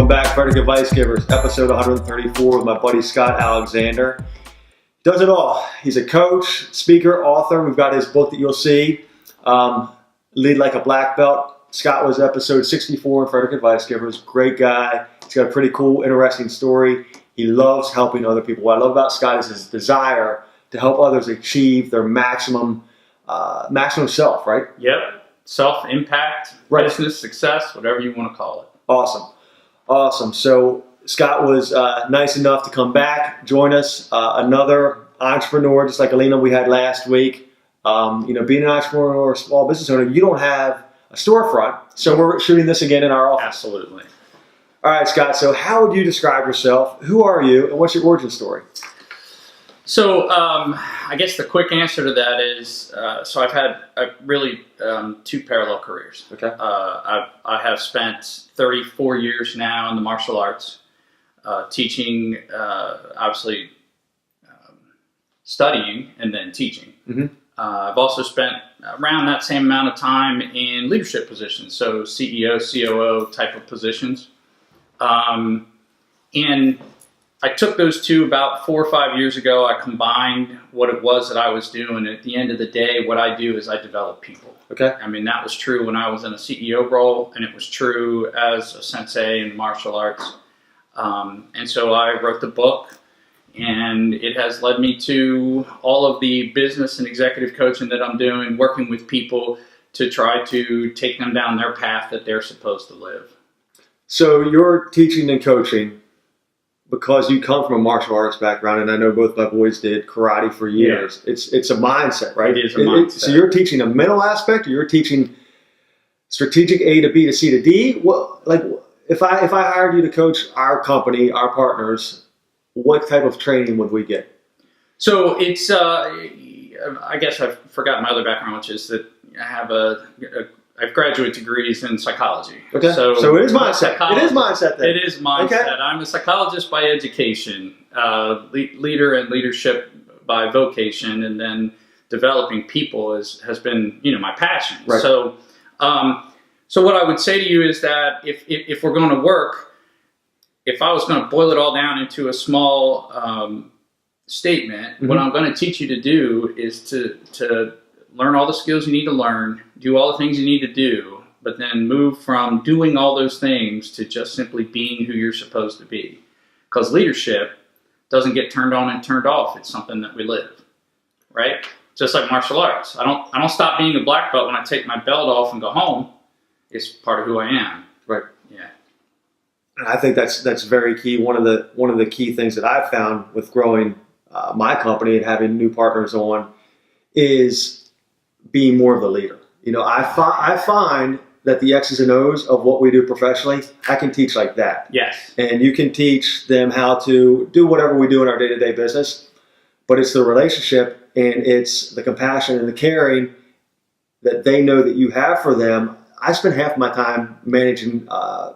back, Frederick Advice Givers, episode 134 with my buddy Scott Alexander. He does it all. He's a coach, speaker, author. We've got his book that you'll see, Lead Like a Black Belt. Scott was episode 64 in Frederick Advice Givers. Great guy. He's got a pretty cool, interesting story. He loves helping other people. What I love about Scott is his desire to help others achieve their maximum self, right? Yep. Self-impact, right. Business success, whatever you want to call it. Awesome. So Scott was nice enough to come back, join us. Another entrepreneur, just like Alina we had last week. Being an entrepreneur or a small business owner, you don't have a storefront. So we're shooting this again in our office. Absolutely. All right, Scott. So how would you describe yourself? Who are you, and what's your origin story? So I guess the quick answer to that is, so I've had really two parallel careers. Okay. I have spent 34 years now in the martial arts, teaching, obviously studying and then teaching. Mm-hmm. I've also spent around that same amount of time in leadership positions, so CEO, COO type of positions. And I took those two about 4 or 5 years ago. I combined what it was that I was doing. At the end of the day, what I do is I develop people. Okay. I mean, that was true when I was in a CEO role, and it was true as a sensei in martial arts. And so I wrote the book, and it has led me to all of the business and executive coaching that I'm doing, working with people to try to take them down their path that they're supposed to live. So you're teaching and coaching because you come from a martial arts background, and I know both my boys did karate for years. Yeah. It's a mindset, right? It is a mindset. So you're teaching a mental aspect, or you're teaching strategic A to B to C to D? Well, like if I hired you to coach our company, our partners, what type of training would we get? So it's I guess I forgot my other background, which is that I have I have graduate degrees in psychology. Okay. So it is mindset. It is mindset then. It is mindset. Okay. I'm a psychologist by education, leader and leadership by vocation, and then developing people has been my passion. Right. So what I would say to you is that if we're going to work, if I was going to boil it all down into a small statement, mm-hmm. What I'm going to teach you to do is to learn all the skills you need to learn, do all the things you need to do, but then move from doing all those things to just simply being who you're supposed to be. Because leadership doesn't get turned on and turned off. It's something that we live, right? Just like martial arts. I don't stop being a black belt when I take my belt off and go home. It's part of who I am. Right. Yeah. And I think that's very key. One of the key things that I've found with growing my company and having new partners on is being more of the leader. I find that the X's and O's of what we do professionally, I can teach like that. Yes. And you can teach them how to do whatever we do in our day-to-day business, but it's the relationship and it's the compassion and the caring that they know that you have for them. I spend half my time managing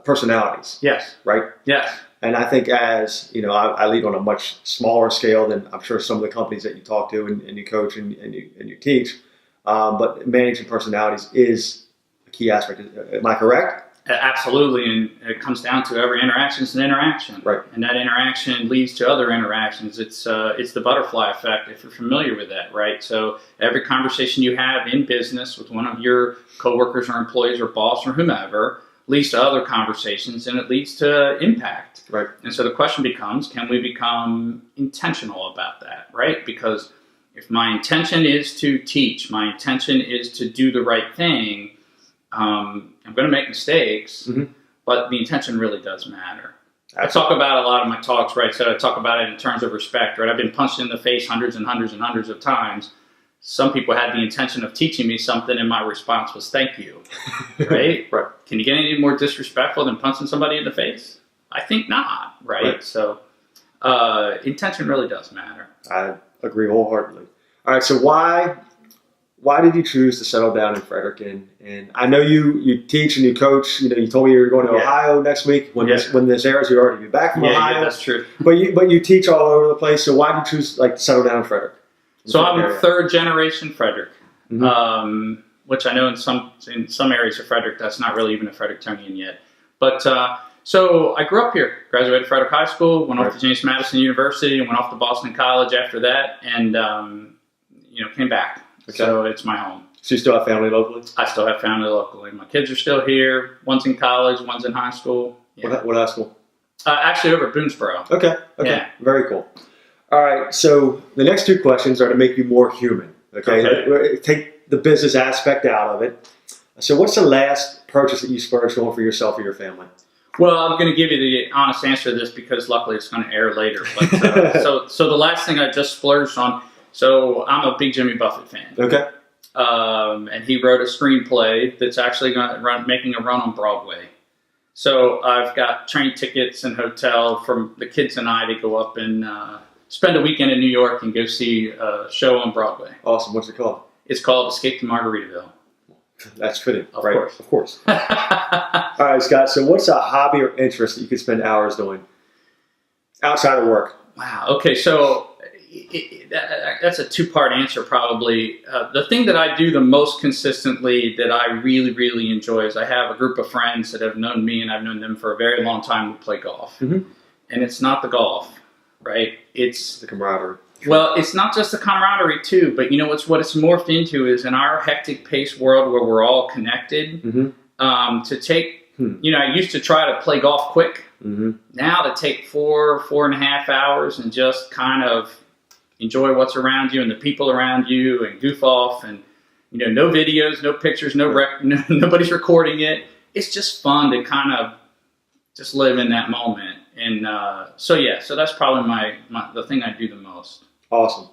personalities. Yes. Right? Yes. And I think as, I lead on a much smaller scale than I'm sure some of the companies that you talk to and you coach and you teach. But managing personalities is a key aspect. Am I correct? Absolutely, and it comes down to every interaction is an interaction, right? And that interaction leads to other interactions. It's the butterfly effect, if you're familiar with that, right? So every conversation you have in business with one of your coworkers or employees or boss or whomever leads to other conversations, and it leads to impact, right? And so the question becomes, can we become intentional about that, right? Because if my intention is to teach, my intention is to do the right thing, I'm going to make mistakes, mm-hmm. But the intention really does matter. I talk about a lot of my talks, right? So I talk about it in terms of respect, right? I've been punched in the face hundreds and hundreds and hundreds of times. Some people had the intention of teaching me something, and my response was, thank you, right? Right. Can you get any more disrespectful than punching somebody in the face? I think not, right? So intention really does matter. I agree wholeheartedly. All right, so why did you choose to settle down in Frederick? And I know you teach and you coach. You told me you were going to Ohio next week. When this airs, you'll already be back from Ohio. Yeah, that's true. But you teach all over the place. So why did you choose to settle down in Frederick? So I'm third generation Frederick, which I know in some areas of Frederick that's not really even a Frederictonian yet. But So I grew up here, graduated Frederick High School, went off Right. to James Madison University, and went off to Boston College after that, and came back. Okay. So it's my home. So you still have family locally? I still have family locally. My kids are still here. One's in college, one's in high school. Yeah. What high school? Actually, over at Boonesboro. Okay. Yeah. Very cool. All right. So the next two questions are to make you more human. Okay. Take the business aspect out of it. So what's the last purchase that you splurged on for yourself or your family? Well, I'm going to give you the honest answer to this because luckily it's going to air later. But so the last thing I just splurged on. So I'm a big Jimmy Buffett fan. Okay. And he wrote a screenplay that's actually making a run on Broadway. So I've got train tickets and hotel from the kids and I to go up and spend a weekend in New York and go see a show on Broadway. Awesome. What's it called? It's called Escape to Margaritaville. That's fitting. Of right? course. Of course. All right, Scott. So what's a hobby or interest that you could spend hours doing outside of work? Wow. Okay. So that's a two-part answer probably. The thing that I do the most consistently that I really, really enjoy is I have a group of friends that have known me and I've known them for a very long time who play golf. Mm-hmm. And it's not the golf, right? It's the camaraderie. Well, it's not just the camaraderie too, but what it's morphed into is in our hectic pace world where we're all connected, to take, I used to try to play golf quick. Mm-hmm. Now to take 4.5 hours and just kind of enjoy what's around you and the people around you and goof off and, no videos, no pictures, nobody's recording it. It's just fun to kind of just live in that moment. And so that's probably the thing I do the most. Awesome.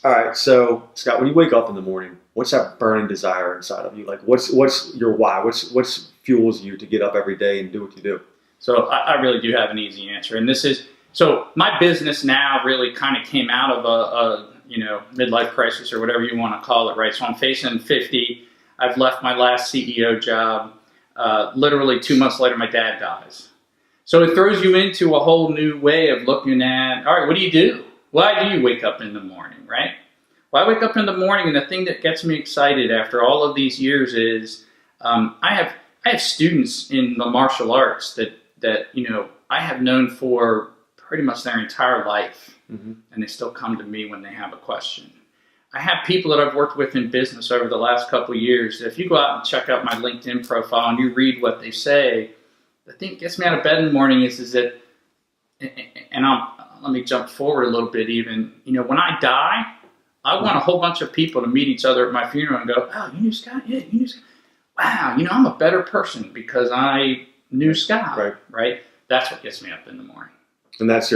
All right. So Scott, when you wake up in the morning, what's that burning desire inside of you? Like what's your why? What's fuels you to get up every day and do what you do? So I really do have an easy answer. And so my business now really kind of came out of a midlife crisis or whatever you want to call it, right? So I'm facing 50. I've left my last CEO job. Literally 2 months later, my dad dies. So it throws you into a whole new way of looking at, all right, what do you do? Why do you wake up in the morning, right? Well, I wake up in the morning, and the thing that gets me excited after all of these years is I have students in the martial arts that I have known for pretty much their entire life, and they still come to me when they have a question. I have people that I've worked with in business over the last couple of years. If you go out and check out my LinkedIn profile and you read what they say, the thing that gets me out of bed in the morning is that, and let me jump forward a little bit even, when I die, I want a whole bunch of people to meet each other at my funeral and go, oh, you knew Scott? Yeah, you knew Scott. Wow, I'm a better person because I knew Scott, right? That's what gets me up in the morning. And that's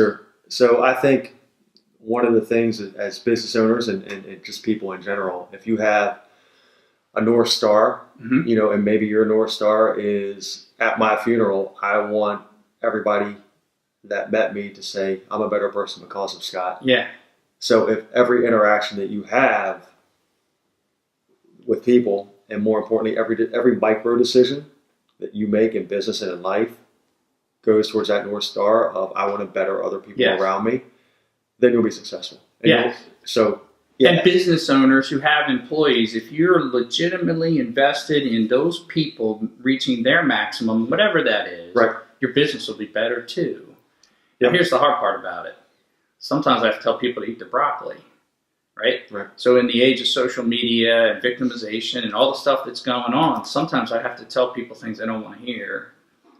so I think one of the things as business owners and just people in general, if you have a North Star, and maybe your North Star is at my funeral, I want everybody that met me to say, I'm a better person because of Scott. Yeah. So if every interaction that you have with people, and more importantly, every micro decision that you make in business and in life goes towards that North Star of I want to better other people around me, then you'll be successful. And And business owners who have employees, if you're legitimately invested in those people reaching their maximum, whatever that is, your business will be better too. Now, here's the hard part about it. Sometimes I have to tell people to eat their broccoli, right? So in the age of social media and victimization and all the stuff that's going on, sometimes I have to tell people things they don't want to hear.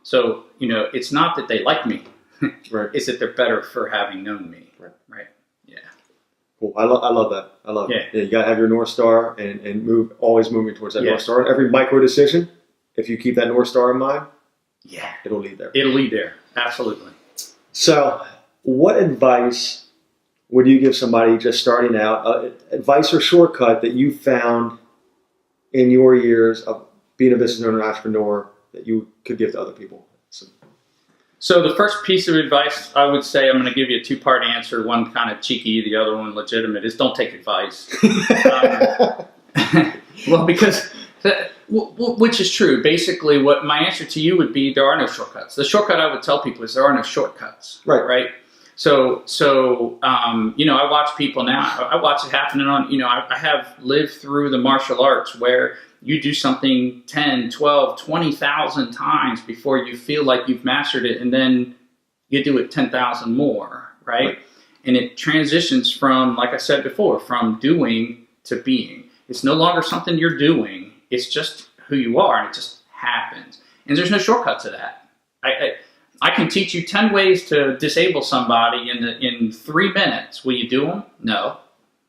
So, it's not that they like me. It's that they're better for having known me. Right. Yeah. Cool. I love that. I love it. Yeah, you got to have your North Star and always moving towards that North Star. Every micro decision, if you keep that North Star in mind, it'll lead there. It'll lead there. Absolutely. So what advice would you give somebody just starting out, advice or shortcut that you found in your years of being a business owner and entrepreneur that you could give to other people? So the first piece of advice I would say, I'm going to give you a two-part answer, one kind of cheeky, the other one legitimate, is don't take advice. Well, because, which is true. Basically, what my answer to you would be, there are no shortcuts. The shortcut I would tell people is there are no shortcuts. Right? So I watch people now. I watch it happening on, I have lived through the martial arts where you do something 10, 12, 20,000 times before you feel like you've mastered it, and then you do it 10,000 more, right? And it transitions from, like I said before, from doing to being. It's no longer something you're doing. It's just who you are, and it just happens. And there's no shortcut to that. I can teach you 10 ways to disable somebody in 3 minutes. Will you do them? No.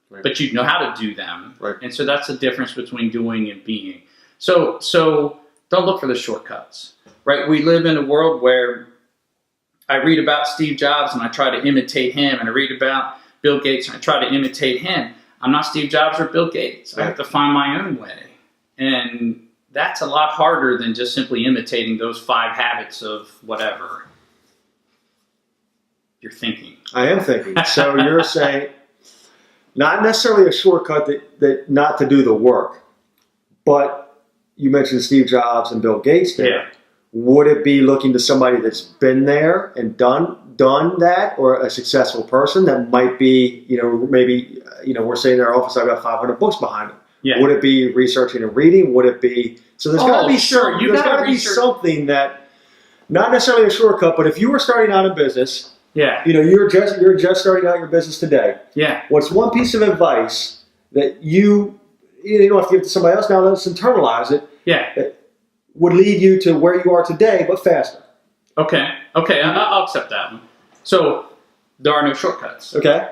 Right. But you know how to do them. Right. And so that's the difference between doing and being. So don't look for the shortcuts, right? We live in a world where I read about Steve Jobs and I try to imitate him, and I read about Bill Gates and I try to imitate him. I'm not Steve Jobs or Bill Gates. I have to find my own way. And that's a lot harder than just simply imitating those 5 habits of whatever you're thinking. I am thinking. So you're saying not necessarily a shortcut that not to do the work, but you mentioned Steve Jobs and Bill Gates there. Yeah. Would it be looking to somebody that's been there and done that, or a successful person that might be, maybe, we're saying in our office, I've got 500 books behind it. Yeah. Would it be researching and reading? Would it be, so there's got to be sure. There's got to be something that, not necessarily a shortcut, but if you were starting out a business, yeah, you're just starting out your business today. Yeah. What's one piece of advice that you don't have to give it to somebody else, now let's internalize it. Yeah. That would lead you to where you are today, but faster. Okay. I'll accept that one. So there are no shortcuts. Okay.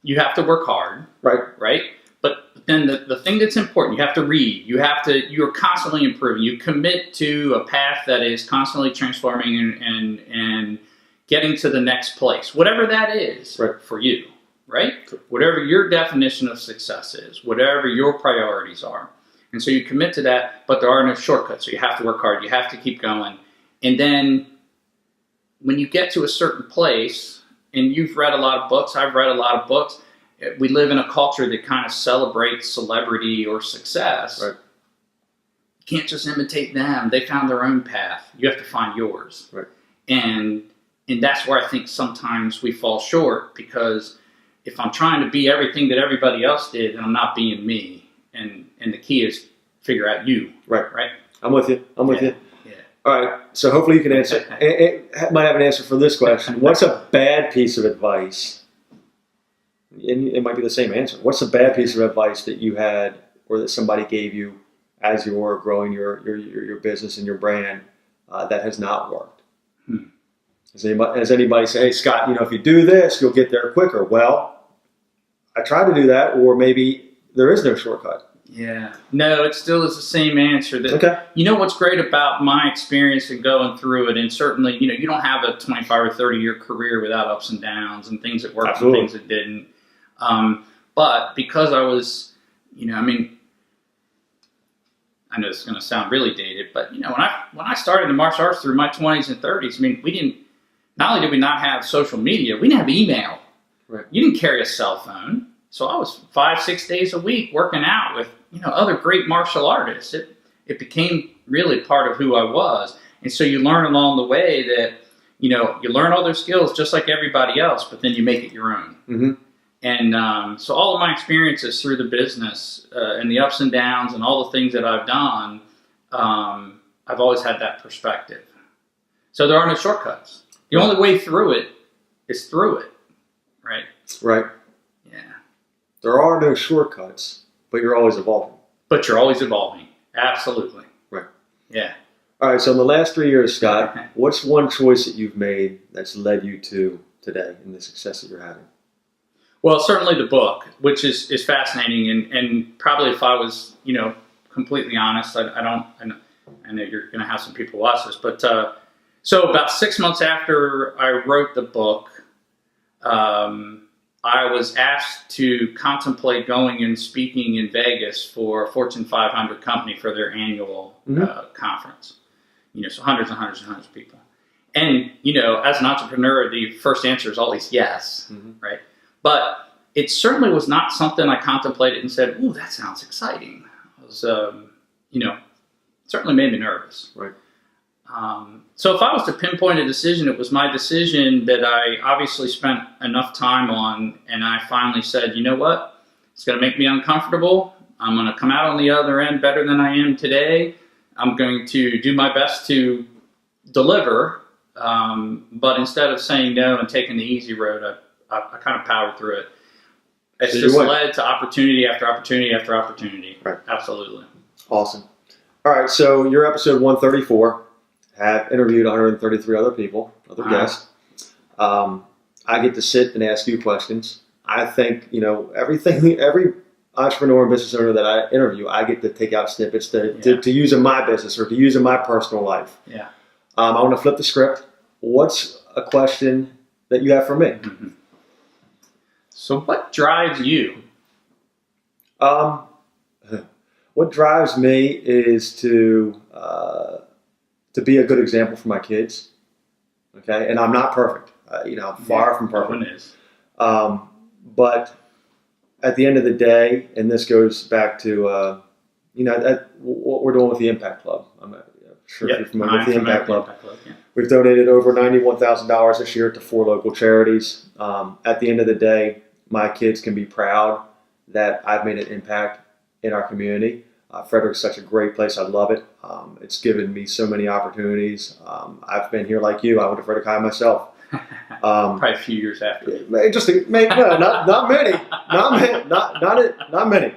You have to work hard. Right. But then the thing that's important, you have to read. You're constantly improving. You commit to a path that is constantly transforming and getting to the next place, whatever that is for you, right? Whatever your definition of success is, whatever your priorities are. And so you commit to that, but there are no shortcuts. So you have to work hard. You have to keep going. And then when you get to a certain place, and you've read a lot of books, I've read a lot of books, we live in a culture that kind of celebrates celebrity or success. Right. You can't just imitate them. They found their own path. You have to find yours. Right. And that's where I think sometimes we fall short, because if I'm trying to be everything that everybody else did, then I'm not being me. And the key is figure out you. Right. I'm with you. Yeah. All right. So hopefully you can answer. It might have an answer for this question. What's a bad piece of advice? And it might be the same answer. What's a bad piece of advice that you had, or that somebody gave you as you were growing your business and your brand that has not worked? Has anybody say, hey, Scott, if you do this, you'll get there quicker? Well, I tried to do that, or maybe there is no shortcut. Yeah. No, it still is the same answer. That, what's great about my experience and going through it, and certainly, you don't have a 25 or 30-year career without ups and downs and things that worked Absolutely. and things that didn't. But because I was, I know this is going to sound really dated, but, when I started in martial arts through my 20s and 30s, not only did we not have social media, we didn't have email. Right. You didn't carry a cell phone. So I was 5-6 days a week working out with, other great martial artists. It became really part of who I was. And so you learn along the way that, you learn all those skills just like everybody else, but then you make it your own. Mm-hmm. And so all of my experiences through the business and the ups and downs and all the things that I've done, I've always had that perspective. So there are no shortcuts. The only way through it is through it, right? Right. Yeah. There are no shortcuts, but you're always evolving. Absolutely. Right. Yeah. All right, so in the last 3 years, Scott, what's one choice that you've made that's led you to today and the success that you're having? Well, certainly the book, which is fascinating, and probably if I was, completely honest, I know you're going to have some people watch this, but so about 6 months after I wrote the book, I was asked to contemplate going and speaking in Vegas for a Fortune 500 company for their annual conference. So hundreds and hundreds and hundreds of people. And, as an entrepreneur, the first answer is always yes, right? But it certainly was not something I contemplated and said, ooh, that sounds exciting. It was, certainly made me nervous. Right. So if I was to pinpoint a decision, it was my decision that I obviously spent enough time on, and I finally said, you know what? It's going to make me uncomfortable. I'm going to come out on the other end better than I am today. I'm going to do my best to deliver. But instead of saying no and taking the easy road, I kind of powered through it. It's just led to opportunity after opportunity after opportunity. Right. Absolutely. Awesome. All right, so you're episode 134. Have interviewed 133 other people, other guests. I get to sit and ask you questions. I think, every entrepreneur and business owner that I interview, I get to take out snippets to use in my business or to use in my personal life. Yeah. I want to flip the script. What's a question that you have for me? Mm-hmm. So what drives you? What drives me is to be a good example for my kids. Okay, and I'm not perfect. Far from perfect. No one is. But at the end of the day, and this goes back to what we're doing with the Impact Club. I'm sure if you're familiar with the Impact Club. Yeah. We've donated over $91,000 this year to 4 local charities. At the end of the day, my kids can be proud that I've made an impact in our community. Frederick's such a great place. I love it. It's given me so many opportunities. I've been here like you. I went to Frederick High myself. Probably a few years after. Not many. Not many.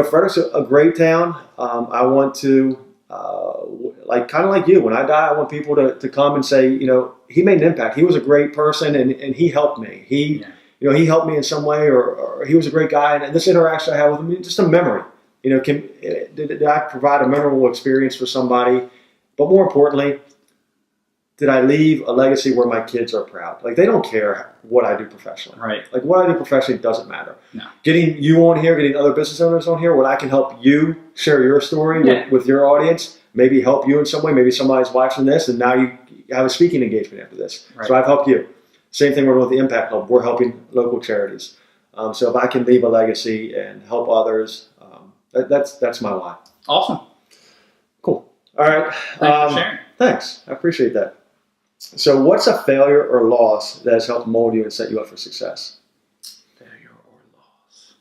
Frederick's a great town. I want to, kind of like you, when I die, I want people to come and say, he made an impact. He was a great person and he helped me. He helped me in some way or he was a great guy. And this interaction I had with him, just a memory. Did I provide a memorable experience for somebody? But more importantly, did I leave a legacy where my kids are proud? Like, they don't care what I do professionally. Right. Like, what I do professionally doesn't matter. No. Getting you on here, getting other business owners on here, what I can help you share your story with your audience, maybe help you in some way. Maybe somebody's watching this and now you have a speaking engagement after this. Right. So I've helped you. Same thing with the Impact Club. We're helping local charities. So if I can leave a legacy and help others, that's my why. Awesome. Cool. All right. Thanks for sharing. Thanks. I appreciate that. So what's a failure or loss that has helped mold you and set you up for success? Failure or loss.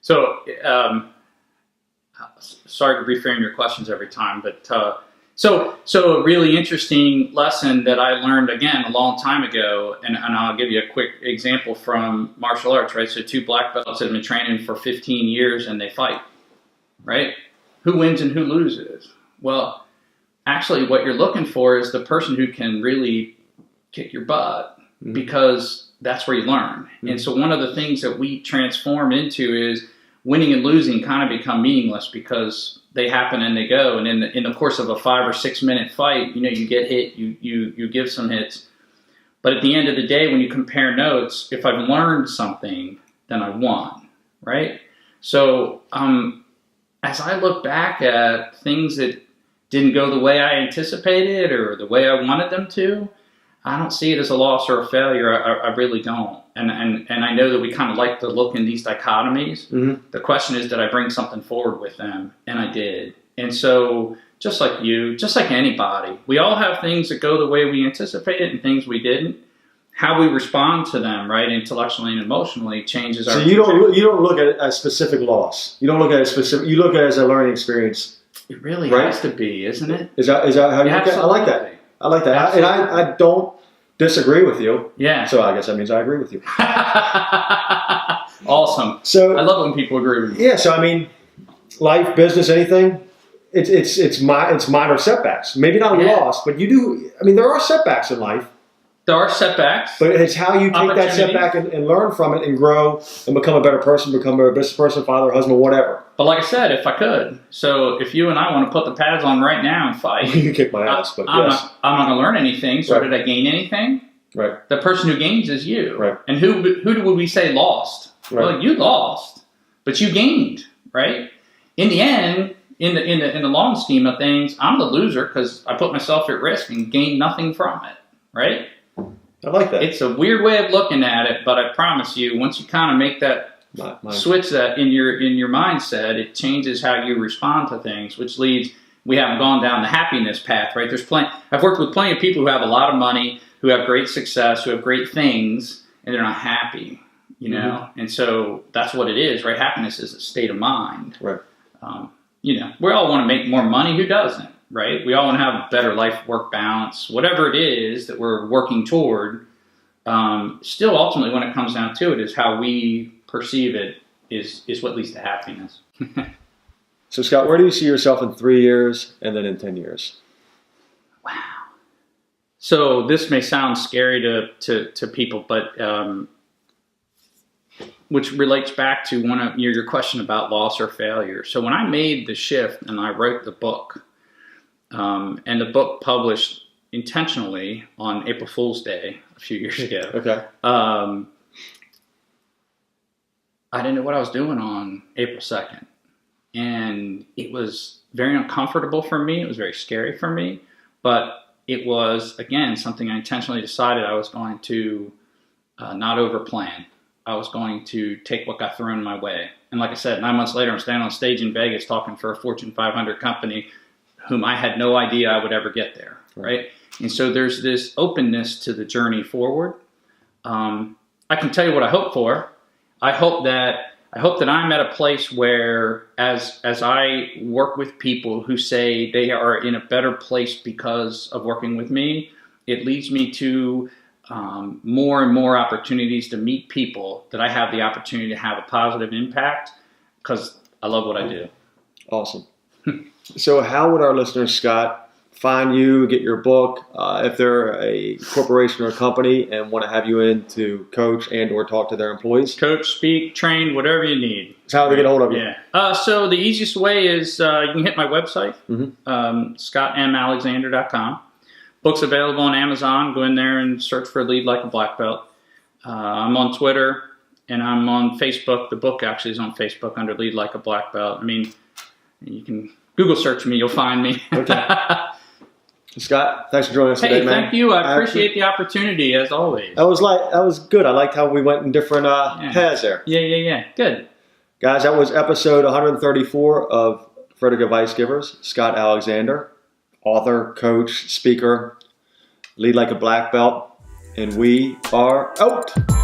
So, sorry to reframe your questions every time, but so a really interesting lesson that I learned, again, a long time ago, and I'll give you a quick example from martial arts, right? So 2 black belts that have been training for 15 years and they fight, right? Who wins and who loses? Well, actually, what you're looking for is the person who can really kick your butt, because that's where you learn. And so one of the things that we transform into is winning and losing kind of become meaningless because they happen and they go. And in the course of a 5 or 6 minute fight, you get hit, you give some hits. But at the end of the day, when you compare notes, if I've learned something, then I won, right? So as I look back at things that didn't go the way I anticipated or the way I wanted them to, I don't see it as a loss or a failure. I really don't. And I know that we kind of like to look in these dichotomies. Mm-hmm. The question is, did I bring something forward with them? And I did. And so just like you, just like anybody, we all have things that go the way we anticipated and things we didn't. How we respond to them, right, intellectually and emotionally, changes our. So you don't look at it as a specific loss. You don't look at it specific. You look at it as a learning experience. It really has to be, isn't it? Is that how you look at it? I like that. I like that. And I don't disagree with you. Yeah. So I guess that means I agree with you. Awesome. So I love when people agree with you. Yeah. So I mean, life, business, anything, it's minor setbacks. Maybe not loss, but you do. I mean, there are setbacks in life. There are setbacks. But it's how you take that setback and learn from it and grow and become a better person, become a business person, father, husband, whatever. But like I said, if I could. So if you and I want to put the pads on right now and fight. You can kick my ass, but I'm not going to learn anything. So did I gain anything? Right. The person who gains is you. Right. And who would we say lost? Right. Well, you lost, but you gained, right? In the end, in the long scheme of things, I'm the loser because I put myself at risk and gained nothing from it, right? I like that. It's a weird way of looking at it, but I promise you, once you kind of make that switch that in your mindset, it changes how you respond to things, which leads, we haven't gone down the happiness path, right? I've worked with plenty of people who have a lot of money, who have great success, who have great things, and they're not happy. you know? And so that's what it is, right? Happiness is a state of mind. Right. You know, we all want to make more money. Who doesn't, right? We all want to have a better life-work balance, whatever it is that we're working toward. Still, ultimately, when it comes down to it, is how we perceive it is what leads to happiness. So, Scott, where do you see yourself in 3 years and then in 10 years? Wow. So this may sound scary to people, but which relates back to one of your question about loss or failure. So when I made the shift and I wrote the book, and the book published intentionally on April Fool's Day a few years ago. Okay. I didn't know what I was doing on April 2nd. And it was very uncomfortable for me. It was very scary for me. But it was, again, something I intentionally decided I was going to not overplan. I was going to take what got thrown my way. And like I said, 9 months later, I'm standing on stage in Vegas talking for a Fortune 500 company whom I had no idea I would ever get there, right? And so there's this openness to the journey forward. I can tell you what I hope for. I hope that I'm at a place where as I work with people who say they are in a better place because of working with me, it leads me to more and more opportunities to meet people that I have the opportunity to have a positive impact because I love what I do. Awesome. So how would our listeners, Scott, find you, get your book, if they're a corporation or a company and want to have you in to coach and or talk to their employees? Coach, speak, train, whatever you need. So how do they get a hold of you? Yeah. So the easiest way is you can hit my website, scottmalexander.com. Book's available on Amazon. Go in there and search for Lead Like a Black Belt. I'm on Twitter and I'm on Facebook. The book actually is on Facebook under Lead Like a Black Belt. I mean, you can Google search me, you'll find me. Okay. Scott, thanks for joining us today, man. Thank you. I appreciate the opportunity as always. That was good. I liked how we went in different paths there. Yeah. Good. Guys, that was episode 134 of Frederick Advice Givers. Scott Alexander, author, coach, speaker, Lead Like a Black Belt, and we are out.